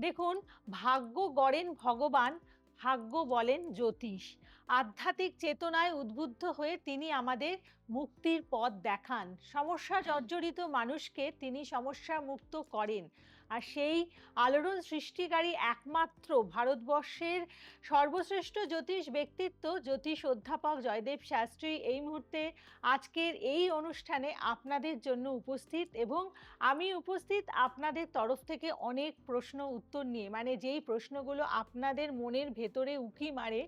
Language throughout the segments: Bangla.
দেখুন, ভাগ্য গড়েন ভগবান, ভাগ্য বলেন জ্যোতিষ। আধ্যাত্মিক চেতনায় উদ্বুদ্ধ হয়ে তিনি আমাদের মুক্তির পথ দেখান। সমস্যা জর্জরিত মানুষকে তিনি সমস্যা মুক্ত করেন। আর সেই আলোড়ন সৃষ্টিকারী একমাত্র ভারতবর্ষের সর্বশ্রেষ্ঠ জ্যোতিষ ব্যক্তিত্ব জ্যোতিষ অধ্যাপক জয়দেব শাস্ত্রী এই মুহূর্তে আজকের এই অনুষ্ঠানে আপনাদের জন্য উপস্থিত, এবং আমি উপস্থিত আপনাদের তরফ থেকে অনেক প্রশ্ন উত্তর নিয়ে, মানে যেই প্রশ্নগুলো আপনাদের মনের ভেতরে উকি মারে,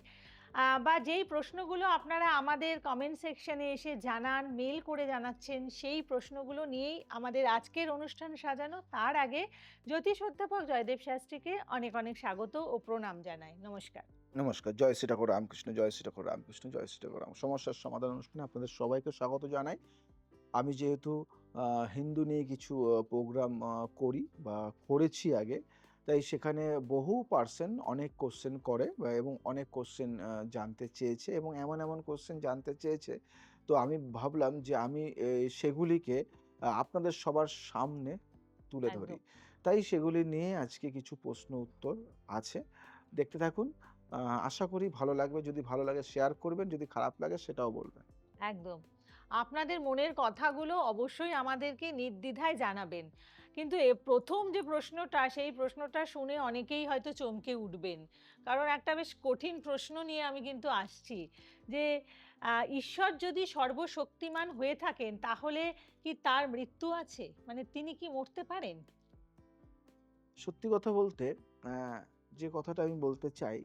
বা যেই প্রশ্নগুলো আপনারা আমাদের কমেন্ট সেকশনে এসে জানান, মেল করে জানাচ্ছেন, সেই প্রশ্নগুলো নিয়েই আমাদের আজকের অনুষ্ঠান সাজানো। তার আগে জ্যোতিষ অধ্যাপক জয়দেব শাস্ত্রীকে অনেক অনেক স্বাগত ও প্রণাম জানাই। নমস্কার। নমস্কার। জয় শ্রী ঠাকুর রামকৃষ্ণ, জয় শ্রী ঠাকুর রামকৃষ্ণ, জয় শ্রী ঠাকুর রাম। সমস্যার সমাধান অনুষ্ঠানে আপনাদের সবাইকে স্বাগত জানাই। আমি যেহেতু হিন্দু নিয়ে কিছু প্রোগ্রাম করি বা করেছি আগে, তাই সেখানে বহু পার্সন অনেক কোশ্চেন করে এবং অনেক কোশ্চেন জানতে চেয়েছে এবং এমন এমন কোশ্চেন জানতে চেয়েছে। তো আমি ভাবলাম যে আমি সেগুলিকে আপনাদের সবার সামনে তুলে ধরি। একদম। তাই সেগুলি নিয়ে আজকে কিছু প্রশ্ন উত্তর আছে। দেখতে থাকুন। আশা করি ভালো লাগবে। যদি ভালো লাগে শেয়ার করবেন, যদি খারাপ লাগে সেটাও বলবেন। একদম। আপনাদের মনের কথাগুলো অবশ্যই আমাদেরকে নির্দ্বিধায় জানাবেন। কিন্তু প্রথম যে প্রশ্নটা, সেই প্রশ্নটা শুনে অনেকেই হয়তো চমকে উঠবেন। কারণ একটা বেশ কঠিন প্রশ্ন নিয়ে আমি কিন্তু আসছি, যে ঈশ্বর যদি সর্বশক্তিমান হয়ে থাকেন, তাহলে কি তার মৃত্যু আছে? মানে তিনি কি মরতে পারেন? সত্যি কথা বলতে যে কথাটা আমি বলতে চাই,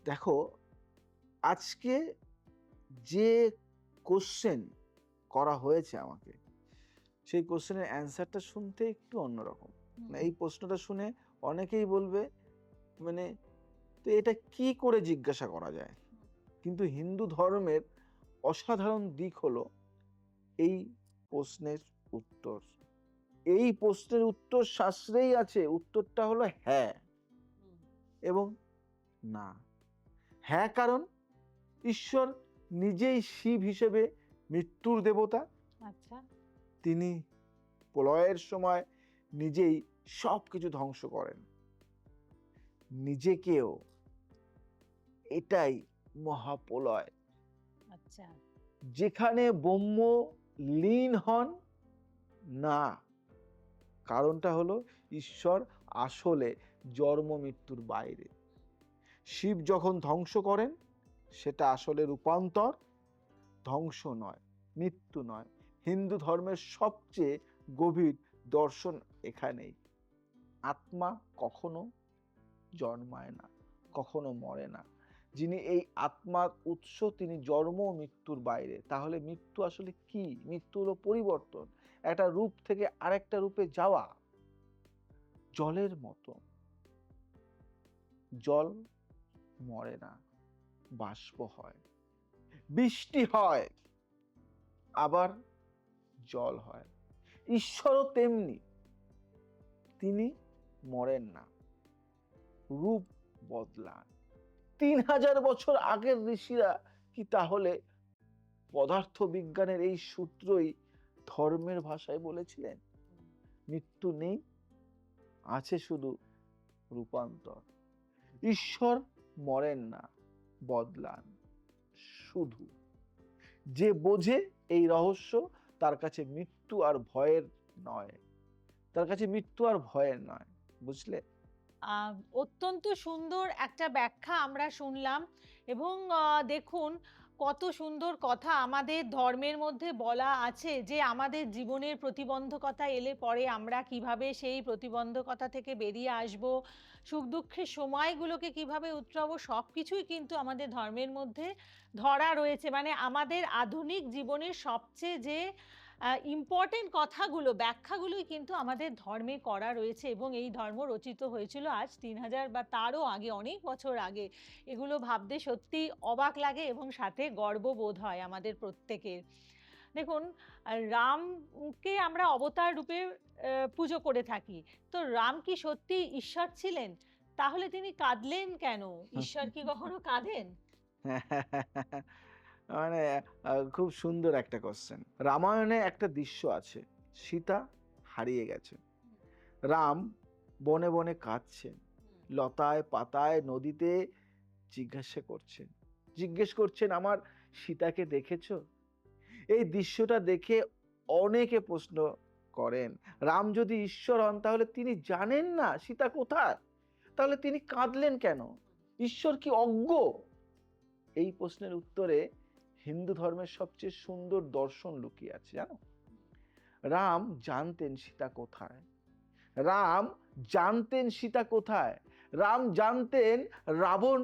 দেখো, আজকে যে কোশ্চেন করা হয়েছে আমাকে, সেই কোশ্চেনের অ্যান্সারটা শুনতে একটু অন্যরকম। এই প্রশ্নটা শুনে অনেকেই বলবে, মানে, তো এটা কি করে জিজ্ঞাসা করা যায়? কিন্তু হিন্দু ধর্মের অসাধারণ দিক হলো এই প্রশ্নের উত্তর। এই প্রশ্নের উত্তর শাস্ত্রেই আছে। উত্তরটা হলো হ্যাঁ এবং না। হ্যাঁ, কারণ ঈশ্বর নিজেই শিব হিসেবে মৃত্যুর দেবতা। আচ্ছা। তিনি প্রলয়ের সময় নিজেই সবকিছু ধ্বংস করেন, নিজেকেও। এটাই মহাপ্রলয়, আচ্ছা। যেখানে ব্রহ্ম লীন হন না। কারণটা হলো ঈশ্বর আসলে জন্ম মৃত্যুর বাইরে। শিব যখন ধ্বংস করেন, সেটা আসলে রূপান্তর, ধ্বংস নয়, মৃত্যু নয়। হিন্দু ধর্মের সবচেয়ে গভীর দর্শন এখানেই। আত্মা কখনো জন্মায় না, কখনো মরে না। যিনি এই আত্মার উৎস, তিনি জন্ম ও মৃত্যুর বাইরে। তাহলে মৃত্যু আসলে কি? মৃত্যু হলো পরিবর্তন, একটা রূপ থেকে আরেকটা রূপে যাওয়া। জলের মতো, জল মরে না, বাষ্প হয়, বৃষ্টি হয়, আবার জল হয়। ঈশ্বরও তেমনি, তিনি মরেন না, রূপ বদলান। 3000 বছর আগের ঋষিরা কি তাহলে পদার্থ বিজ্ঞানের এই সূত্রই ধর্মের ভাষায় বলেছিলেন? মৃত্যু নেই, আছে শুধু রূপান্তর। ঈশ্বর মরেন না, বদলান শুধু। যে বোঝে এই রহস্য, তার কাছে মৃত্যু আর ভয়ের নয়। তার কাছে মৃত্যু আর ভয়ের নয়। বুঝলে? অত্যন্ত সুন্দর একটা ব্যাখ্যা আমরা শুনলাম, এবং দেখুন কত সুন্দর কথা আমাদের ধর্মের মধ্যে বলা আছে, যে আমাদের জীবনের প্রতিবন্ধকতা এলে পরে আমরা কিভাবে সেই প্রতিবন্ধকতা থেকে বেরিয়ে আসব, সুখ দুঃখের সময়গুলোকে কিভাবে উতরাবো, সব কিছুই কিন্তু আমাদের ধর্মের মধ্যে ধরা রয়েছে। মানে আমাদের আধুনিক জীবনের সবচেয়ে যে ইম্পর্টেন্ট কথাগুলো, ব্যাখ্যাগুলোই কিন্তু আমাদের ধর্মে করা রয়েছে, এবং এই ধর্ম রচিত হয়েছিল আজ 3000 বা তারও আগে, অনেক বছর আগে। এগুলো ভাবতে সত্যি অবাক লাগে এবং সাথে গর্ববোধ হয় আমাদের প্রত্যেকের। দেখুন, রামকে আমরা অবতার রূপে পুজো করে থাকি। তো রাম কি সত্যি ঈশ্বর ছিলেন? তাহলে তিনি কাঁদলেন কেন? ঈশ্বর কি কখনো কাঁদেন? মানে খুব সুন্দর একটা কোশ্চেন। রামায়ণে একটা দৃশ্য আছে, সীতা হারিয়ে গেছে। রাম বনে বনে কাঁদছেন, লতায় পাতায় নদীতে জিজ্ঞেস করছেন আমার সীতাকে দেখেছো? এই দৃশ্যটা দেখে অনেকে প্রশ্ন করেন, রাম যদি ঈশ্বর হন তাহলে তিনি জানেন না সীতা কোথায়? তাহলে তিনি কাঁদলেন কেন? ঈশ্বর কি অজ্ঞ? এই প্রশ্নের উত্তরে হিন্দু ধর্মের সবচেয়ে সুন্দর দর্শন লুকিয়ে আছে, জানো? রাম জানতেন সীতা কোথায়। রাম জানতেন সীতা কোথায়। রাম জানতেন রাবণ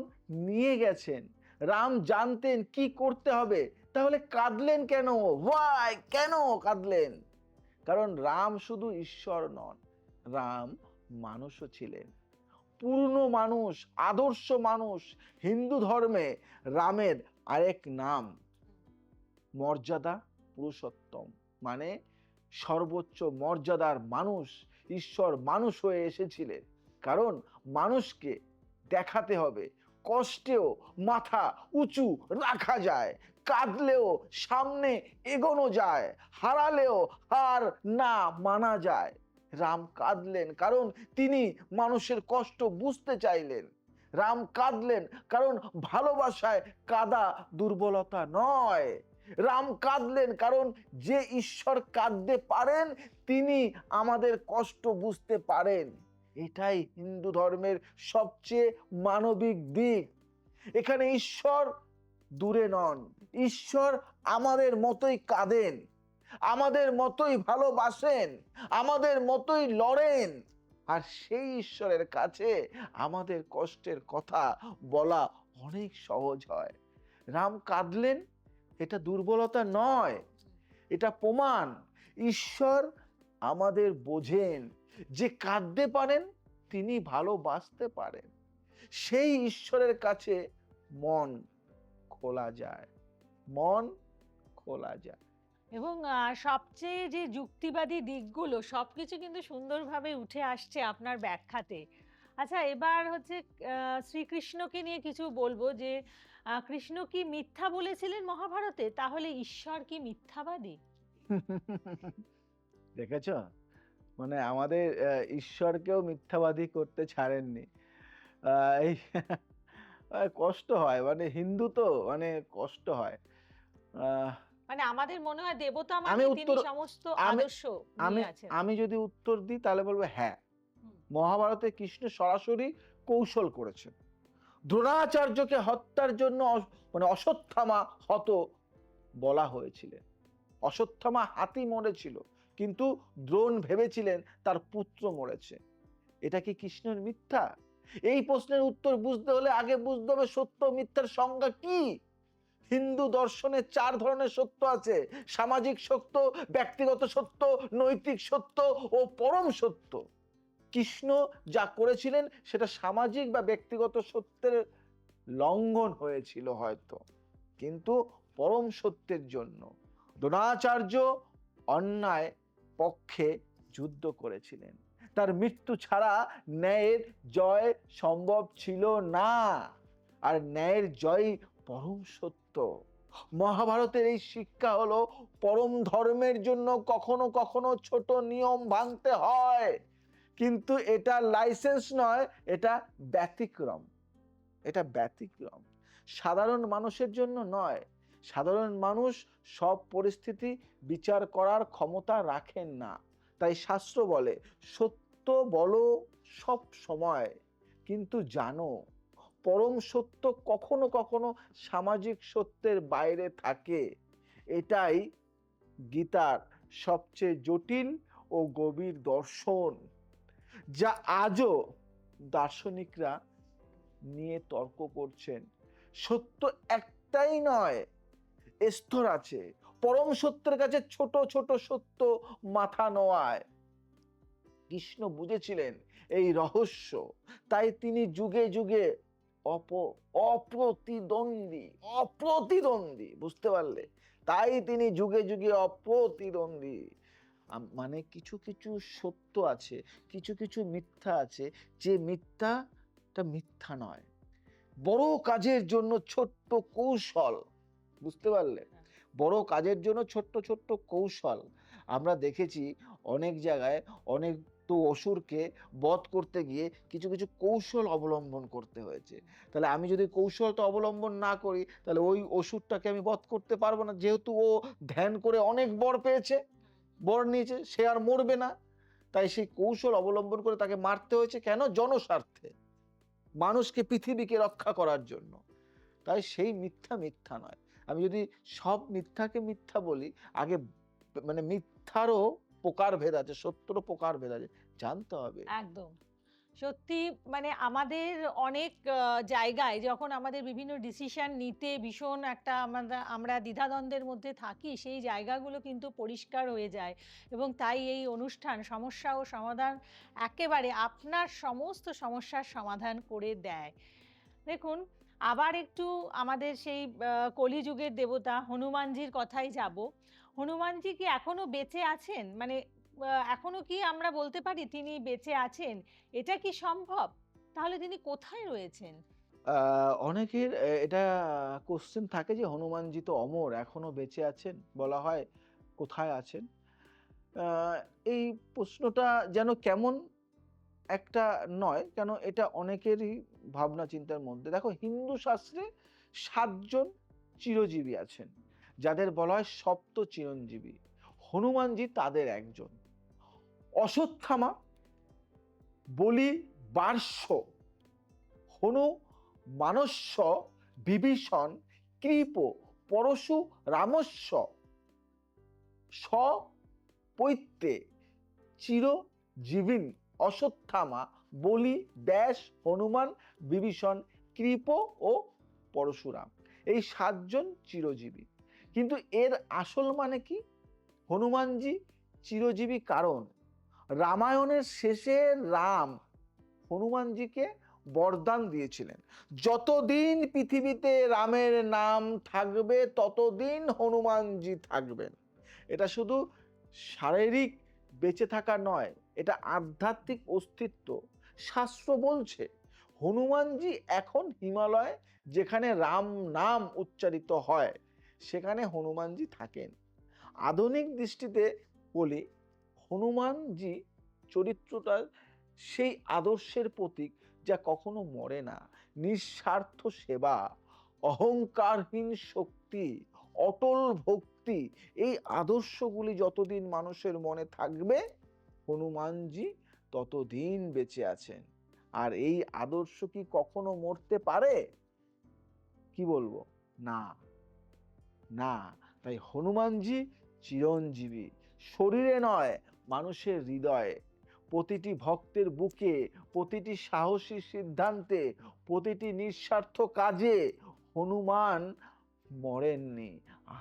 নিয়ে গেছেন। রাম জানতেন কি করতে হবে। তাহলে কাঁদলেন কেন? ওয়াই, কেন কাঁদলেন? কারণ রাম শুধু ঈশ্বর নন, রাম মানুষও ছিলেন, পূর্ণ মানুষ, আদর্শ মানুষ। হিন্দু ধর্মে রামের আরেক নাম মর্যাদা পুরুষোত্তম, মানে সর্বোচ্চ মর্যাদার মানুষ। ঈশ্বর মানুষ হয়ে এসেছিলেন কারণ মানুষকে দেখাতে হবে কষ্টেও মাথা উঁচু রাখা যায়, কাঁদলেও সামনে এগোনো যায়, হারালেও হার না মানা যায়। রাম কাঁদলেন কারণ তিনি মানুষের কষ্ট বুঝতে চাইলেন। রাম কাঁদলেন কারণ ভালোবাসায় কাঁদা দুর্বলতা নয়। রাম কাঁদলেন কারণ যে ঈশ্বর কাঁদতে পারেন তিনি আমাদের কষ্ট বুঝতে পারেন। এটাই হিন্দু ধর্মের সবচেয়ে মানবিক দিক। এখানে ঈশ্বর দূরে নন, ঈশ্বর আমাদের মতোই কাঁদেন, আমাদের মতোই ভালোবাসেন, আমাদের মতোই লড়েন। আর সেই ঈশ্বরের কাছে আমাদের কষ্টের কথা বলা অনেক সহজ হয়। রাম কাঁদলেন, এটা দুর্বলতা নয়, এটা প্রমাণ ঈশ্বর আমাদের বোঝেন। যে কাঁদতে পারেন তিনি ভালোবাসতে পারেন। সেই ঈশ্বরের কাছে মন খোলা যায়, মন খোলা যায়। এবং সবচেয়ে যে যুক্তিবাদী দিকগুলো সবকিছু কিন্তু সুন্দরভাবে উঠে আসছে আপনার ব্যাখ্যাতে। আচ্ছা, এবার হচ্ছে শ্রীকৃষ্ণকে নিয়ে কিছু বলবো যে কৃষ্ণ কি মিথ্যা বলেছিলেন মহাভারতে? তাহলে ঈশ্বর কি মিথ্যাবাদী? দেখেছ, মানে আমাদের ঈশ্বরকেও মিথ্যাবাদী করতে ছাড়েননি। এই কষ্ট হয়, মানে হিন্দু তো, মানে কষ্ট হয়। আহ, মানে আমাদের মনে হয় দেবতা আমি মানে তিনি উত্তর সমস্ত আমি আদর্শ আমি নিয়ে আছেন। আমি যদি উত্তর দিই তাহলে বলবো হ্যাঁ, হুম। মহাভারতে কৃষ্ণ সরাসরি কৌশল করেছেন। দ্রোণাচার্যকে হত্যার জন্য মানে অশ্বত্থামা হত বলা হয়েছিলেন। অশ্বত্থামা হাতি মরেছিল, কিন্তু দ্রোণ ভেবেছিলেন তার পুত্র মরেছে। এটা কি কৃষ্ণের মিথ্যা? এই প্রশ্নের উত্তর বুঝতে হলে আগে বুঝতে হবে সত্য মিথ্যার সংজ্ঞা কি। হিন্দু দর্শনে 4 ধরনের সত্য আছে: সামাজিক সত্য, ব্যক্তিগত সত্য, নৈতিক সত্য ও পরম সত্য। কৃষ্ণ যা করেছিলেন সেটা সামাজিক বা ব্যক্তিগত সত্যের লঙ্ঘন হয়েছিল হয়তো, কিন্তু পরম সত্যের জন্য দ্রোণাচার্য অন্যায় পক্ষে যুদ্ধ করেছিলেন। তার মৃত্যু ছাড়া ন্যায়ের জয় সম্ভব ছিল না, আর ন্যায়ের জয় পরম সত্য। মহাভারতের এই শিক্ষা হলো পরম ধর্মের জন্য কখনো কখনো ছোট নিয়ম ভাঙতে হয়, কিন্তু এটা লাইসেন্স নয়, এটা ব্যতিক্রম। এটা ব্যতিক্রম, সাধারণ মানুষের জন্য নয়। সাধারণ মানুষ সব পরিস্থিতি বিচার করার ক্ষমতা রাখেন না। তাই শাস্ত্র বলে সত্য বলো সব সময়, কিন্তু জানো পরম সত্য কখনো কখনো সামাজিক সত্যের বাইরে থাকে। এটাই গীতার সবচেয়ে জটিল ও গভীর দর্শন, যা আজও দার্শনিকরা নিয়ে তর্ক করছেন। সত্য একটাই নয়, স্তর আছে। পরম সত্যের কাছে ছোট ছোট সত্য মাথা নোয়ায়। কৃষ্ণ বুঝেছিলেন এই রহস্য, তাই তিনি যুগে যুগে অপ্রতিদ্বন্দ্বী অপ্রতিদ্বন্দ্বী, বুঝতে পারলে? তাই তিনি যুগে যুগে অপ্রতিদ্বন্দ্বী। মানে কিছু কিছু সত্য আছে, কিছু কিছু মিথ্যা আছে, যে মিথ্যাটা মিথ্যা নয়, বড় কাজের জন্য ছোট্ট কৌশল, বুঝতে পারলে? বড় কাজের জন্য ছোট্ট ছোট্ট কৌশল। আমরা দেখেছি অনেক জায়গায় অনেক তো অসুরকে বধ করতে গিয়ে কিছু কিছু কৌশল অবলম্বন করতে হয়েছে। তাহলে আমি যদি কৌশলটা অবলম্বন না করি তাহলে ওই অসুরটাকে আমি বধ করতে পারবো না, যেহেতু ও ধ্যান করে অনেক বর পেয়েছে, বর নিয়েছে, সে আর মরবে না। তাই সেই কৌশল অবলম্বন করে তাকে মারতে হয়েছে। কেন? জনস্বার্থে, মানুষকে, পৃথিবীকে রক্ষা করার জন্য। তাই সেই মিথ্যা মিথ্যা নয়। আমি যদি সব মিথ্যাকে মিথ্যা বলি, আগে মানে মিথ্যারও প্রকারভেদ আছে, সত্যরও প্রকারভেদ আছে, জানতে হবে। একদম। সত্যি মানে আমাদের অনেক জায়গায় যখন আমাদের বিভিন্ন ডিসিশন নিতে ভীষণ একটা আমরা দ্বিধাদ্বন্দ্বের মধ্যে থাকি, সেই জায়গাগুলো কিন্তু পরিষ্কার হয়ে যায় এবং তাই এই অনুষ্ঠান সমস্যা ও সমাধান একেবারে আপনার সমস্ত সমস্যার সমাধান করে দেয়। দেখুন, আবার একটু আমাদের সেই কলিযুগের দেবতা হনুমানজির কথায় যাব। হনুমানজি কি এখনো বেঁচে আছেন? মানে এখনো কি আমরা বলতে পারি তিনি বেঁচে আছেন? এটা কি সম্ভব? তাহলে তিনি কোথায় রয়েছেন? অনেকের এটা কোশ্চেন থাকে যে হনুমানজি তো অমর, এখনো বেঁচে আছেন, বলা হয় কোথায় আছেন। আহ, এই প্রশ্নটা যেন কেমন একটা নয়, কেন এটা অনেকেরই ভাবনা চিন্তার মধ্যে। দেখো, হিন্দু শাস্ত্রে 7জন চিরজীবী আছেন, যাদের বলা হয় সপ্ত চিরঞ্জীবী। হনুমানজি তাদের একজন। অশ্বত্থামা, বলি, বার্ষ্য, হনু, মানস্য, বিভীষণ, কৃপ, পরশু, রামস্য, স, পৈত্যে, চিরজীবিন, অশ্বত্থামা, বলি, ব্যাস, হনুমান, বিভীষণ, কৃপ ও পরশুরাম। এই 7জন চিরজীবী। কিন্তু এর আসল মানে কি? হনুমানজি চিরজীবী কারণ রামায়ণের শেষে রাম হনুমানজিকে বরদান দিয়েছিলেন, যতদিন পৃথিবীতে রামের নাম থাকবে ততদিন হনুমানজি থাকবেন। এটা শুধু শারীরিক বেঁচে থাকা নয়, এটা আধ্যাত্মিক অস্তিত্ব। শাস্ত্র বলছে হনুমানজি এখন হিমালয়, যেখানে রাম নাম উচ্চারিত হয়, সেখানে হনুমানজি থাকেন। আধুনিক দৃষ্টিতে বলি, হনুমানজি চরিত্রটা সেই আদর্শের প্রতীক যা কখনো মরে না। নিঃস্বার্থ সেবা, অহংকারহীন শক্তি, অটল ভক্তি, এই আদর্শগুলি যতদিন মানুষের মনে থাকবে, হনুমানজি ততদিন বেঁচে আছেন। আর এই আদর্শ কি কখনো মরতে পারে? কি বলবো, না, না। তাই হনুমানজি চিরঞ্জীবী, শরীরে নয়, মানুষের হৃদয়ে, প্রতিটি ভক্তের বুকে, প্রতিটি সাহসী সিদ্ধান্তে, প্রতিটি নিঃস্বার্থ কাজে হনুমান মরেননি,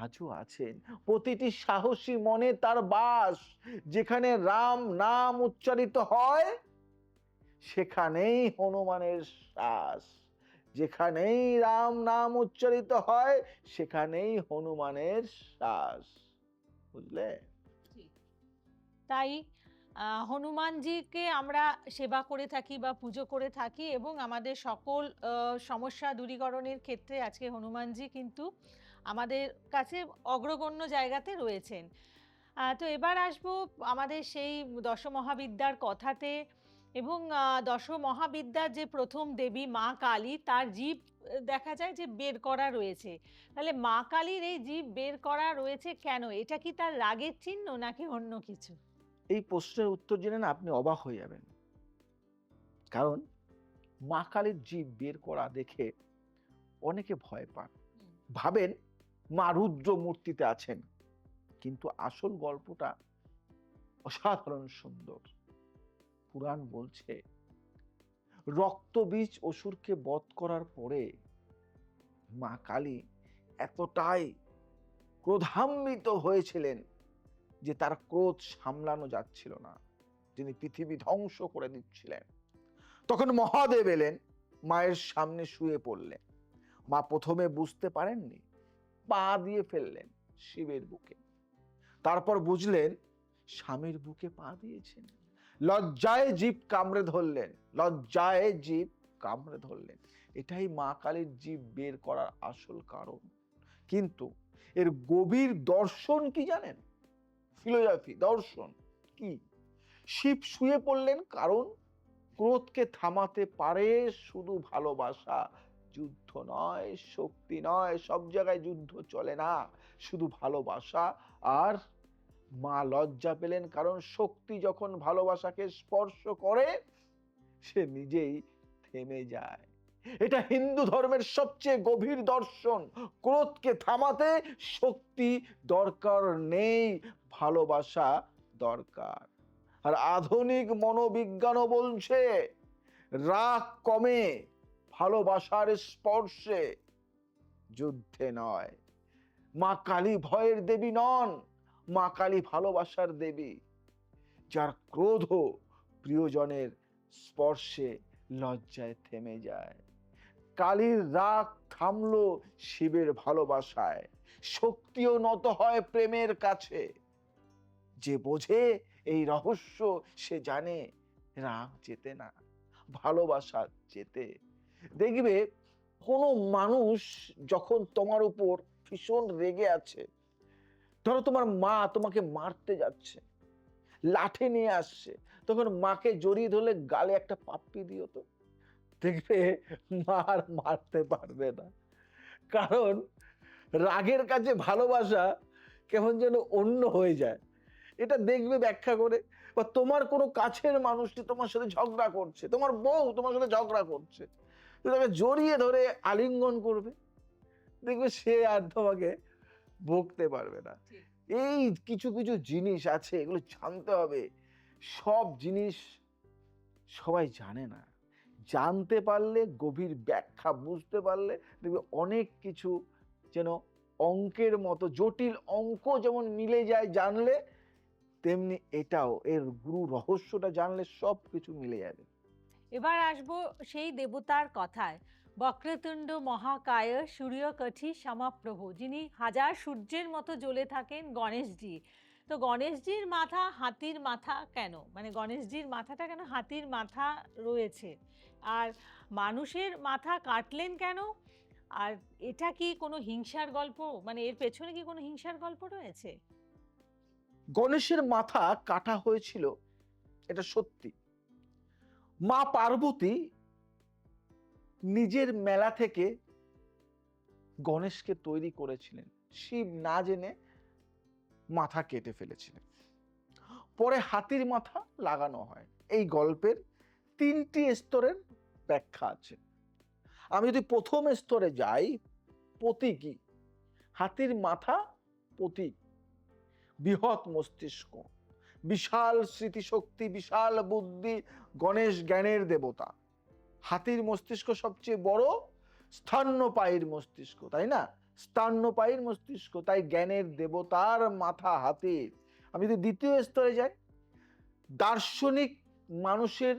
আজও আছেন। প্রতিটি সাহসী মনে তার বাস। যেখানে রাম নাম উচ্চারিত হয়, সেখানেই হনুমানের শ্বাস। যেখানেই রাম নাম উচ্চারিত হয়, সেখানেই হনুমানের শ্বাস। বুঝলে? তাই হনুমানজিকে আমরা সেবা করে থাকি বা পুজো করে থাকি এবং আমাদের সকল সমস্যা দূরীকরণের ক্ষেত্রে আজকে হনুমানজি কিন্তু আমাদের কাছে অগ্রগণ্য জায়গাতে রয়েছেন। তো এবার আসবো আমাদের সেই দশমহাবিদ্যার কথাতে এবং দশমহাবিদ্যার যে প্রথম দেবী মা কালী, তার জীব দেখা যায় যে বের করা রয়েছে। তাহলে মা কালীর এই জীব বের করা রয়েছে কেন? এটা কি তার রাগের চিহ্ন নাকি অন্য কিছু? এই প্রশ্নের উত্তর জেনে না আপনি অবাক হয়ে যাবেন। কারণ মা কালীর জীব বের করা দেখে অনেকে ভয় পান, হুম। ভাবেন মা রুদ্র মূর্তিতে আছেন। কিন্তু আসল গল্পটা অসাধারণ সুন্দর। পুরাণ বলছে রক্তবীজ অসুরকে বধ করার পরে মা কালী এতটাই ক্রোধান্বিত হয়েছিলেন যে তার ক্রোধ সামলানো যাচ্ছিল না, তিনি পৃথিবী ধ্বংস করে দিচ্ছিলেন। তখন মহাদেব এলেন, মায়ের সামনে শুয়ে পড়লেন। মা প্রথমে বুঝতে পারেননি, পা দিয়ে ফেললেন শিবের বুকে। তারপর বুঝলেন স্বামীর বুকে পা দিয়েছেন। লজ্জায় জীব কামড়ে ধরলেন, লজ্জায় জীব কামড়ে ধরলেন। এটাই মা কালীর জীব বের করার আসল কারণ। কিন্তু এর গভীর দর্শন কি জানেন? ফিলোসফি, দর্শন কি? শিব শুয়ে পড়লেন, কারণ ক্রোধকে থামাতে পারে শুধু ভালোবাসা। যুদ্ধ নয়, শক্তি নয়, সব জায়গায় যুদ্ধ চলে না, শুধু ভালোবাসা। আর মা লজ্জা পেলেন, কারণ শক্তি যখন ভালোবাসাকে স্পর্শ করে সে নিজেই থেমে যায়। এটা হিন্দু ধর্মের সবচেয়ে গভীর দর্শন। ক্রোধকে থামাতে শক্তি দরকার নেই, ভালোবাসা দরকার। আর আধুনিক মনোবিজ্ঞানও বলছে রাগ কমে ভালোবাসার স্পর্শে, যুদ্ধে নয়। মা কালী ভয়ের দেবী নন, মা কালী ভালোবাসার দেবী। যার ক্রোধ প্রিয়জনের স্পর্শে লজ্জায় থেমে যায়। কালীর রাগ থামলো শিবের ভালোবাসায়। শক্তিও নত হয় প্রেমের কাছে। যে বোঝে এই রহস্য সে জানে রাগ জেতে না, ভালোবাসা জেতে। দেখবে কোনো মানুষ যখন তোমার উপর ভীষণ রেগে আছে, ধরো তোমার মা তোমাকে মারতে যাচ্ছে, লাঠি নিয়ে আসছে, তখন মাকে জড়িয়ে ধরলে গালে একটা পাপ্পি দিও তো, দেখবে মা আর মারতে পারবে না। কারণ রাগের কাছে ভালোবাসা কেমন যেন অন্য হয়ে যায়। এটা দেখবে ব্যাখ্যা করে। বা তোমার কোনো কাছের মানুষটি তোমার সাথে ঝগড়া করছে, তোমার বউ তোমার সাথে ঝগড়া করছে, তুমি তাকে জড়িয়ে ধরে আলিঙ্গন করবে, দেখবে সে আর তোমাকে বকতে পারবে না। এই কিছু কিছু জিনিস আছে, এগুলো জানতে হবে। সব জিনিস সবাই জানে না, জানতে পারলে, গভীর ব্যাখ্যা বুঝতে পারলে দেখবে অনেক কিছু যেন অঙ্কের মতো, জটিল অঙ্ক যেমন মিলে যায় জানলে, তেমনি এটাও এর গুরু রহস্যটা জানলে সব কিছু মিলে যাবে। এবার আসবো সেই দেবতার কথায়, বক্রতুণ্ড মহাকায় সূর্যকঠি সমাপ্রভ, যিনি হাজার সূর্যের মতো জ্বলে থাকেন, গণেশজি। তো গণেশজির মাথা হাতির মাথা কেন, মানে গণেশজির মাথাটা কেন হাতির মাথা রয়েছে, আর মানুষের মাথা কাটলেন কেন? আর এটা কি কোনো হিংসার গল্প, মানে এর পেছনে কি কোনো হিংসার গল্প রয়েছে? গণেশের মাথা কাটা হয়েছিল, এটা সত্যি। মা পার্বতী নিজের মেলা থেকে গণেশকে তৈরি করেছিলেন, শিব না জেনে মাথা কেটে ফেলেছিলেন। পরে হাতির মাথা লাগানো হয়। এই গল্পের 3টি স্তরের ব্যাখ্যা আছে। আমি যদি প্রথম স্তরে যাই, প্রতীকী। হাতির মাথা প্রতীক, বৃহৎ মস্তিষ্ক, বিশাল স্মৃতিশক্তি, বিশাল বুদ্ধি। গণেশ জ্ঞানের দেবতা। হাতির মস্তিষ্ক সবচেয়ে বড়, স্তন্যপায়ীর মস্তিষ্ক, তাই না? স্তন্যপায়ীর মস্তিষ্ক, তাই জ্ঞানের দেবতার মাথা হাতির। আমি যদি দ্বিতীয় স্তরে যাই, দার্শনিক মানুষের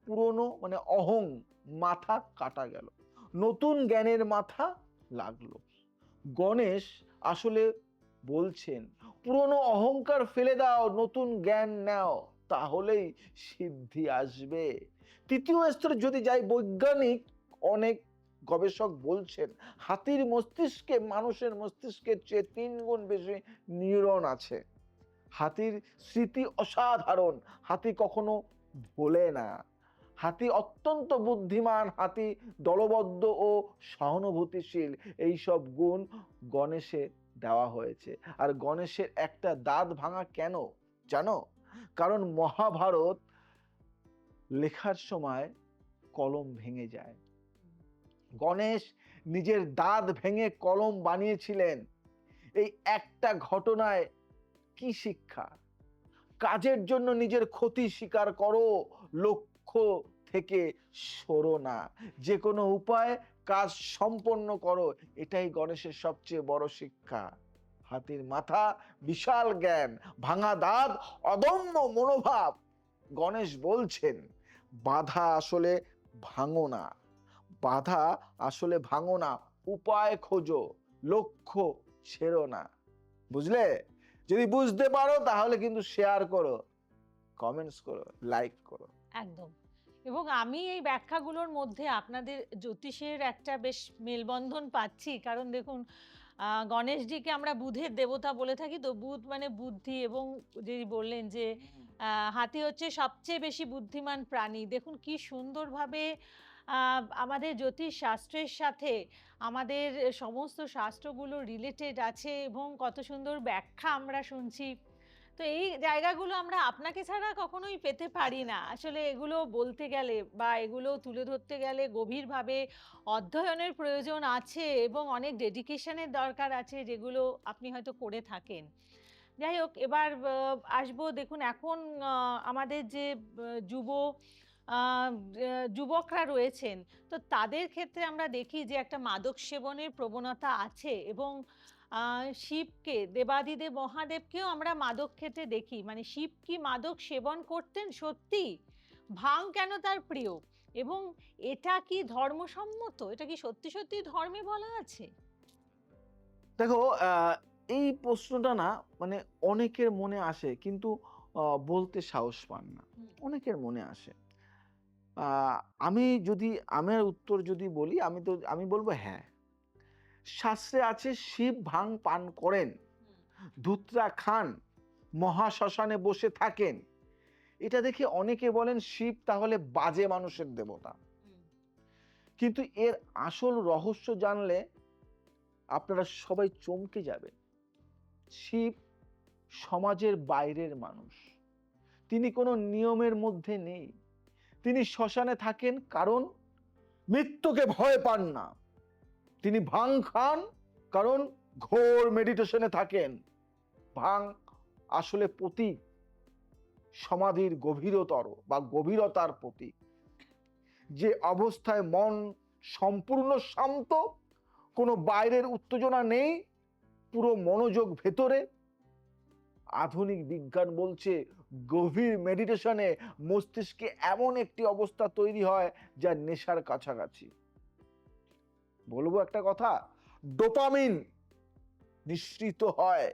পুরনো মানে অহং মাথা কাটা গেল, নতুন জ্ঞানের মাথা লাগলো। গণেশ আসলে বলছেন পুরনো অহংকার ফেলে দাও, নতুন জ্ঞান নাও, তাহলেই সিদ্ধি আসবে। তৃতীয় স্তরে যদি যাই, বৈজ্ঞানিক অনেক গবেষক বলছেন হাতির মস্তিষ্কে মানুষের মস্তিষ্কের চেয়ে 3 গুণ বেশি নিউরন আছে। হাতির স্মৃতি অসাধারণ, হাতি কখনো ভোলে না, হাতি অত্যন্ত বুদ্ধিমান, হাতি দলবদ্ধ ও সহানুভূতিশীল। এই সব গুণ গণেশে দেওয়া হয়েছে। আর গণেশের একটা দাঁত ভাঙা কেন জানো? কারণ মহাভারত লেখার সময় কলম ভেঙে যায়। গণেশ নিজের দাঁত ভেঙে কলম বানিয়েছিলেন। এই একটা ঘটনায় কি শিক্ষা? কাজের জন্য নিজের ক্ষতি স্বীকার করো, লক্ষ্য থেকে সরো না, যে কোনো উপায়ে কাজ সম্পন্ন করো। এটাই গণেশের সবচেয়ে বড় শিক্ষা। হাতির মাথা, বিশাল জ্ঞান, ভাঙা দাঁত, অদম্য মনোভাব। গণেশ বলছেন বাধা আসলে ভাঙো না, বাধা আসলে ভাঙো না, উপায় খোঁজো, লক্ষ্য ছেড়ো না। বুঝলে? যদি বুঝতে পারো তাহলে কিন্তু শেয়ার করো, কমেন্টস করো, লাইক করো। একদম। এবং আমি এই ব্যাখ্যাগুলোর মধ্যে আপনাদের জ্যোতিষের একটা বেশ মেলবন্ধন পাচ্ছি, কারণ দেখুন গণেশজিকে আমরা বুধের দেবতা বলে থাকি, তো বুধ মানে বুদ্ধি, এবং যিনি বললেন যে হাতি হচ্ছে সবচেয়ে বেশি বুদ্ধিমান প্রাণী। দেখুন কি সুন্দরভাবে আমাদের জ্যোতিষ শাস্ত্রের সাথে আমাদের সমস্ত শাস্ত্রগুলো রিলেটেড আছে এবং কত সুন্দর ব্যাখ্যা আমরা শুনছি। তো এই জায়গাগুলো আমরা আপনাকে ছাড়া কখনোই পেতে পারি না। আসলে এগুলো বলতে গেলে বা এগুলো তুলে ধরতে গেলে গভীরভাবে অধ্যয়নের প্রয়োজন আছে এবং অনেক ডেডিকেশনের দরকার আছে, যেগুলো আপনি হয়তো করে থাকেন। যাই হোক, এবার আসবো। দেখুন এখন আমাদের যে যুব যুবকরা রয়েছেন, তো তাদের ক্ষেত্রে আমরা দেখি যে একটা মাদক সেবনের প্রবণতা আছে এবং শিবকে, দেবাদিদেব মহাদেবকেও আমরা মাদক খেতে দেখি। মানে শিব কি মাদক সেবন করতেন সত্যি? ভাং কেন তার প্রিয়? এবং এটা কি ধর্মসম্মত? এটা কি সত্যি সত্যি ধর্মে বলা আছে? দেখো, এই প্রশ্নটা না মানে অনেকের মনে আসে, কিন্তু বলতে সাহস পান না। হুম, অনেকের মনে আসে। আহ, আমি যদি আমার উত্তর যদি বলি, আমি বলবো হ্যাঁ, শাস্ত্রে আছে শিব ভাং পান করেন, হুম, ধুতরা খান, মহাশ্মশানে বসে থাকেন। এটা দেখে অনেকে বলেন শিব তাহলে বাজে মানুষের দেবতা। হুম, কিন্তু এর আসল রহস্য জানলে আপনারা সবাই চমকে যাবেন। শিব সমাজের বাইরের মানুষ। তিনি কোনো নিয়মের মধ্যে নেই। তিনি শ্মশানে থাকেন কারণ মৃত্যুকে ভয় পান না। তিনি ভাং খান কারণ ঘোর মেডিটেশনে থাকেন। ভাং আসলে প্রতীক, সমাধির গভীরতর বা গভীরতার প্রতীক। যে অবস্থায় মন সম্পূর্ণ শান্ত, কোনো বাইরের উত্তেজনা নেই, পুরো মনোযোগ ভেতরে। আধুনিক বিজ্ঞান বলছে গভীর মেডিটেশনে মস্তিষ্কে এমন একটি অবস্থা তৈরি হয় যা নেশার কাছাকাছি। বলবো একটা কথা, ডোপামিন নিঃসৃত হয়,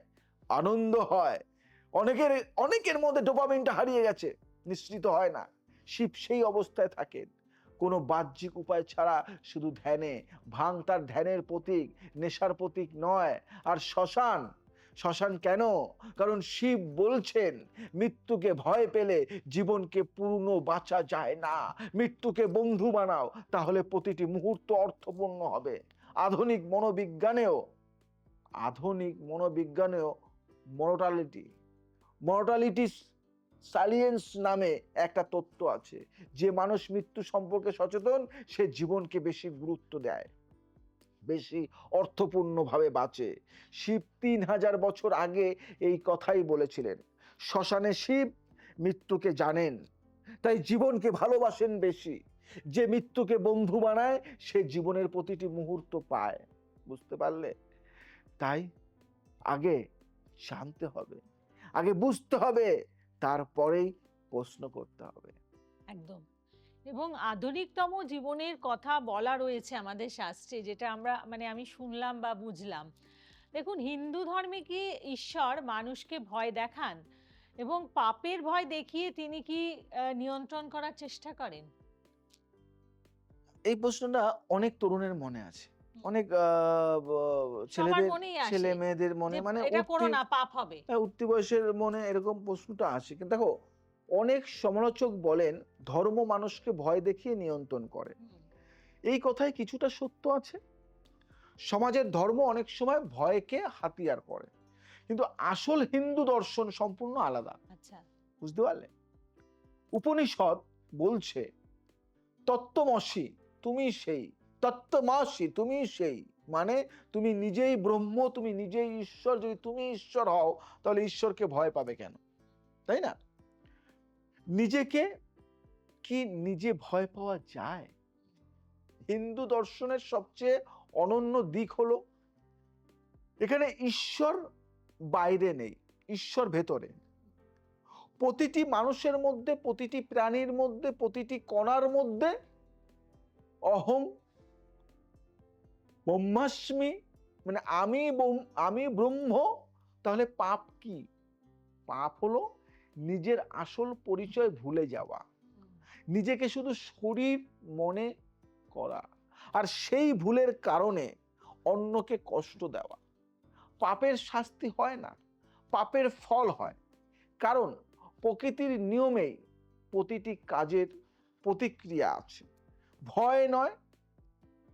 আনন্দ হয়। অনেকের অনেকের মধ্যে ডোপামিনটা হারিয়ে গেছে, নিঃসৃত হয় না। শিব সেই অবস্থায় থাকেন কোনো বাহ্যিক উপায় ছাড়া, শুধু ধ্যানে। ভাং তার ধ্যানের প্রতীক, নেশার প্রতীক নয়। আর শ্মশান, শ্মশান কেন? কারণ শিব বলছেন মৃত্যুকে ভয় পেলে জীবনকে পূর্ণ বাঁচা যায় না। মৃত্যুকে বন্ধু বানাও, তাহলে প্রতিটি মুহূর্ত অর্থপূর্ণ হবে। আধুনিক মনোবিজ্ঞানেও আধুনিক মনোবিজ্ঞানেও মর্টালিটি মর্টালিটি সালিয়েন্স নামে একটা তত্ত্ব আছে। যে মানুষ মৃত্যু সম্পর্কে সচেতন, সে জীবনকে বেশি গুরুত্ব দেয়, বেশি অর্থপূর্ণভাবে বাঁচে। শিব 3000 বছর আগে এই কথাই বলেছিলেন। শ্মশানে শিব মৃত্যুকে জানেন, তাই জীবনকে ভালোবাসেন বেশি। যে মৃত্যুকে বন্ধু বানায়, সে জীবনের প্রতিটি মুহূর্ত পায়। বুঝতে পারলে? তাই আগে জানতে হবে, আগে বুঝতে হবে, তারপরেই প্রশ্ন করতে হবে। একদম। এবং আধুনিকতম জীবনের কথা বলা রয়েছে আমাদের শাস্ত্রে, যেটা আমরা মানে আমি শুনলাম বা বুঝলাম। দেখুন, হিন্দু ধর্মে কি ঈশ্বর মানুষকে ভয় দেখান এবং পাপের ভয় দেখিয়ে তিনি কি নিয়ন্ত্রণ করার চেষ্টা করেন? এই প্রশ্নটা অনেক তরুণের মনে আছে, হুম, অনেক সবার ছেলেদের, মনেই ছেলে আসে মেয়েদের মনে, যে মানে এটা করো না, পাপ হবে। উঠতি বয়সের মনে এরকম প্রশ্নটা আসে। কিন্তু দেখো, অনেক সমালোচক বলেন ধর্ম মানুষকে ভয় দেখিয়ে নিয়ন্ত্রণ করে। হুম, এই কথায় কিছুটা সত্য আছে। সমাজের ধর্ম অনেক সময় ভয়কে হাতিয়ার করে, কিন্তু আসল হিন্দু দর্শন সম্পূর্ণ আলাদা। আচ্ছা। বুঝতে পারলে? উপনিষদ বলছে তত্ত্বমসি, তুমি সেই। তত্ত্বমসি, তুমি সেই, মানে তুমি নিজেই ব্রহ্ম, তুমি নিজেই ঈশ্বর। যদি তুমি ঈশ্বর হও, তাহলে ঈশ্বরকে ভয় পাবে কেন? তাই না? নিজেকে কি নিজে ভয় পাওয়া যায়? হিন্দু দর্শনের সবচেয়ে অনন্য দিক হলো এখানে ঈশ্বর বাইরে নেই, ঈশ্বর ভেতরে। প্রতিটি মানুষের মধ্যে, প্রতিটি প্রাণীর মধ্যে, প্রতিটি কণার মধ্যে অহং ব্রহ্মাস্মি, মানে আমি ব্রহ্ম। তাহলে পাপ কি? পাপ হলো নিজের আসল পরিচয় ভুলে যাওয়া, হুম, নিজেকে শুধু শরীর মনে করা, আর সেই ভুলের কারণে অন্যকে কষ্ট দেওয়া। পাপের শাস্তি হয় না, পাপের ফল হয়। কারণ প্রকৃতির নিয়মেই প্রতিটি কাজের প্রতিক্রিয়া আছে। ভয় নয়,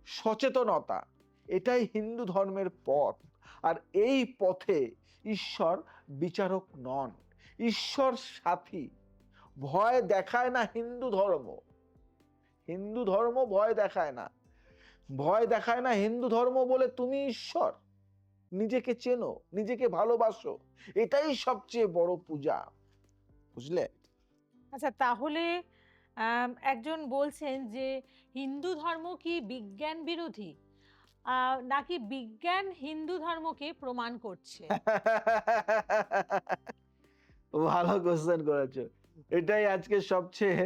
সচেতনতা, এটাই হিন্দু ধর্মের পথ। আর এই পথে ঈশ্বর বিচারক নন, ঈশ্বর সাথী। ভয় দেখায় না হিন্দু ধর্ম, হিন্দু ধর্ম ভয় দেখায় না। ভয় দেখায় না হিন্দু ধর্ম বলে তুমি ঈশ্বর। নিজেকে চেনো, নিজেকে ভালোবাসো, এটাই সবচেয়ে বড় পূজা, বুঝলে? আচ্ছা, তাহলে একজন বলছেন যে হিন্দু ধর্ম কি বিজ্ঞান বিরোধী, নাকি বিজ্ঞান হিন্দু ধর্মকে প্রমাণ করছে? ভালো কোশ্চেন করেছো, এটাই আজকে সবচেয়ে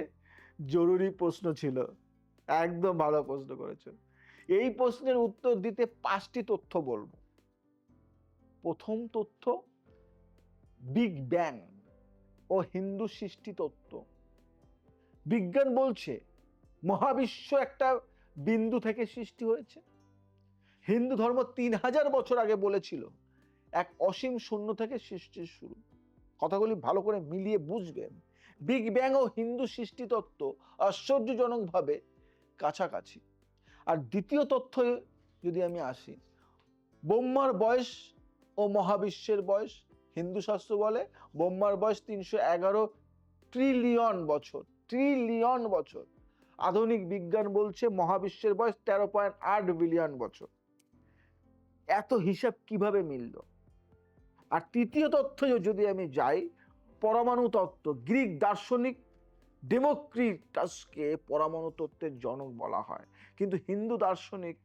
জরুরি প্রশ্ন ছিল। একদম ভালো প্রশ্ন করেছো। এই প্রশ্নের উত্তর দিতে 5টি তথ্য বলবো। প্রথম তথ্য, বিগ ব্যাং ও হিন্দু সৃষ্টি তত্ত্ব। বিজ্ঞান বলছে মহাবিশ্ব একটা বিন্দু থেকে সৃষ্টি হয়েছে। হিন্দু ধর্ম 3000 বছর আগে বলেছিল এক অসীম শূন্য থেকে সৃষ্টির শুরু। কথাগুলি ভালো করে মিলিয়ে বুঝবেন। বিগ ব্যাং ও হিন্দু সৃষ্টি তত্ত্ব আশ্চর্যজনকভাবে কাছাকাছি। আর দ্বিতীয় তথ্য যদি আমি আসি, ব্রহ্মার বয়স ও মহাবিশ্বের বয়স। হিন্দু শাস্ত্র বলে ব্রহ্মার বয়স 311 ট্রিলিয়ন বছর, ট্রিলিয়ন বছর। আধুনিক বিজ্ঞান বলছে মহাবিশ্বের বয়স 13.8 বিলিয়ন বছর। এত হিসাব কিভাবে মিলল? আর তৃতীয় তথ্য যদি আমি যাই, পরমাণু তত্ত্ব। গ্রিক দার্শনিক ডেমোক্রিটাসকে পরমাণু তত্ত্বের জনক বলা হয়, কিন্তু হিন্দু দার্শনিক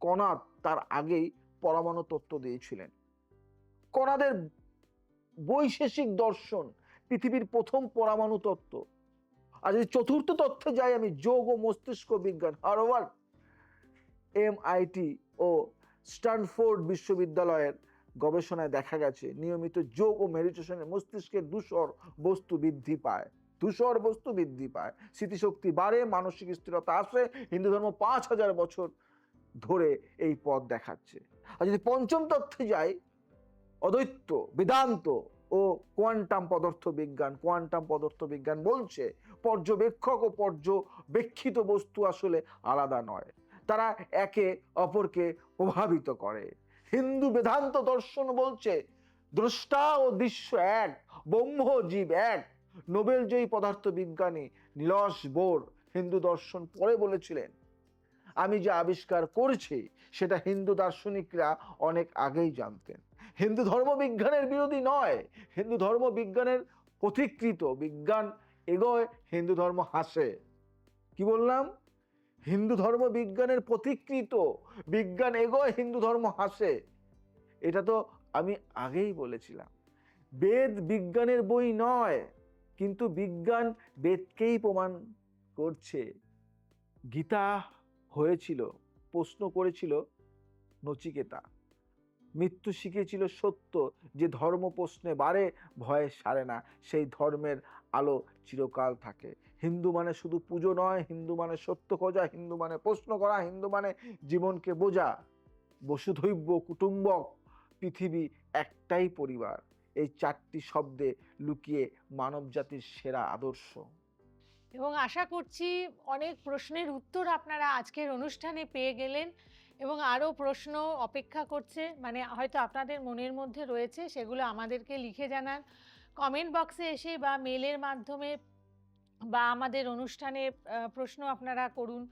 কণাদ তার আগেই পরমাণু তত্ত্ব দিয়েছিলেন। কণাদের বৈশেষিক দর্শন পৃথিবীর প্রথম পরমাণু তত্ত্ব। আর যদি চতুর্থ তথ্যে যাই আমি, যোগ ও মস্তিষ্ক বিজ্ঞান। হার্ভার্ড, MIT ও স্ট্যানফোর্ড বিশ্ববিদ্যালয়ের গবেষণায় দেখা গেছে নিয়মিত যোগ ও মেডিটেশনে মস্তিষ্কের ধূসর বস্তু বৃদ্ধি পায়, ধূসর বস্তু বৃদ্ধি পায়, স্মৃতিশক্তি বাড়ে, মানসিক স্থিরতা আসে। হিন্দু ধর্ম 5000 বছর ধরে এই পথ দেখাচ্ছে। আর যদি পঞ্চম তথ্যে যাই, অদ্বৈত বেদান্ত ও কোয়ান্টাম পদার্থ বিজ্ঞান। কোয়ান্টাম পদার্থ বিজ্ঞান বলছে পর্যবেক্ষক ও পর্যবেক্ষিত বস্তু আসলে আলাদা নয়, তারা একে অপরকে প্রভাবিত করে। হিন্দু বেদান্ত দর্শন বলছে দ্রষ্টা ও দৃশ্য এক, ব্রহ্ম জীব এক। নোবেলজয়ী পদার্থ বিজ্ঞানী নিলস বোর হিন্দু দর্শন পরে বলেছিলেন আমি যে আবিষ্কার করেছি সেটা হিন্দু দার্শনিকরা অনেক আগেই জানতেন। হিন্দু ধর্ম বিজ্ঞানের বিরোধী নয়, হিন্দু ধর্ম বিজ্ঞানের পথিকৃত। বিজ্ঞান এগোয়, হিন্দু ধর্ম হাসে। কি বললাম? হিন্দু ধর্ম বিজ্ঞানের পথিকৃত, বিজ্ঞান এগোয়, হিন্দু ধর্ম হাসে। এটা তো আমি আগেই বলেছিলাম। বেদ বিজ্ঞানের বই নয়, কিন্তু বিজ্ঞান বেদকেই প্রমাণ করছে। গীতা হয়েছিল, প্রশ্ন করেছিল নচিকেতা, মৃত্যু শিখেছিল সত্য, যে ধর্ম প্রশ্নে বাড়ে ভয়ে সারে না, সেই ধর্মের আলো চিরকাল থাকে। হিন্দু মানে শুধু পুজো নয়, হিন্দু মানে সত্য খোঁজা, হিন্দু মানে প্রশ্ন করা, হিন্দু মানে জীবনকে বোঝা। বসুধৈব কুটুম্বক, পৃথিবী একটাই পরিবার, এই 4টি শব্দে লুকিয়ে মানব জাতির সেরা আদর্শ। এবং আশা করছি অনেক প্রশ্নের উত্তর আপনারা আজকের অনুষ্ঠানে পেয়ে গেলেন, এবং আরও প্রশ্ন অপেক্ষা করছে, মানে হয়তো আপনাদের মনের মধ্যে রয়েছে, সেগুলো আমাদেরকে লিখে জানান কমেন্ট বক্সে এসে, বা মেলের মাধ্যমে, বা আমাদের অনুষ্ঠানে প্রশ্ন আপনারা করুন।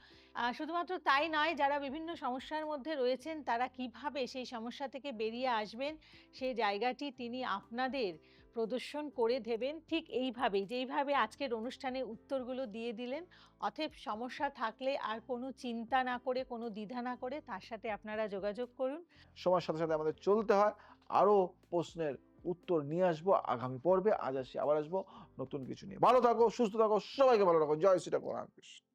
শুধুমাত্র তাই নয়, যারা বিভিন্ন সমস্যার মধ্যে রয়েছেন তারা কিভাবে সেই সমস্যা থেকে বেরিয়ে আসবেন সেই জায়গাটি তিনি আপনাদের প্রদর্শন করে দেবেন, ঠিক এইভাবেই, যেইভাবে আজকের অনুষ্ঠানে উত্তরগুলো দিয়ে দিলেন। অতএব সমস্যা থাকলে আর কোনো চিন্তা না করে, কোনো দ্বিধা না করে তার সাথে আপনারা যোগাযোগ করুন। সময়ের সাথে সাথে আমাদের চলতে হয়, আরো প্রশ্নের উত্তর নিয়ে আসবো আগামী পর্বে। আজ আসি, আবার আসবো নতুন কিছু নিয়ে। ভালো থাকো, সুস্থ থাকো, সবাইকে ভালো রাখো। জয় শ্রী রাম কৃষ্ণ।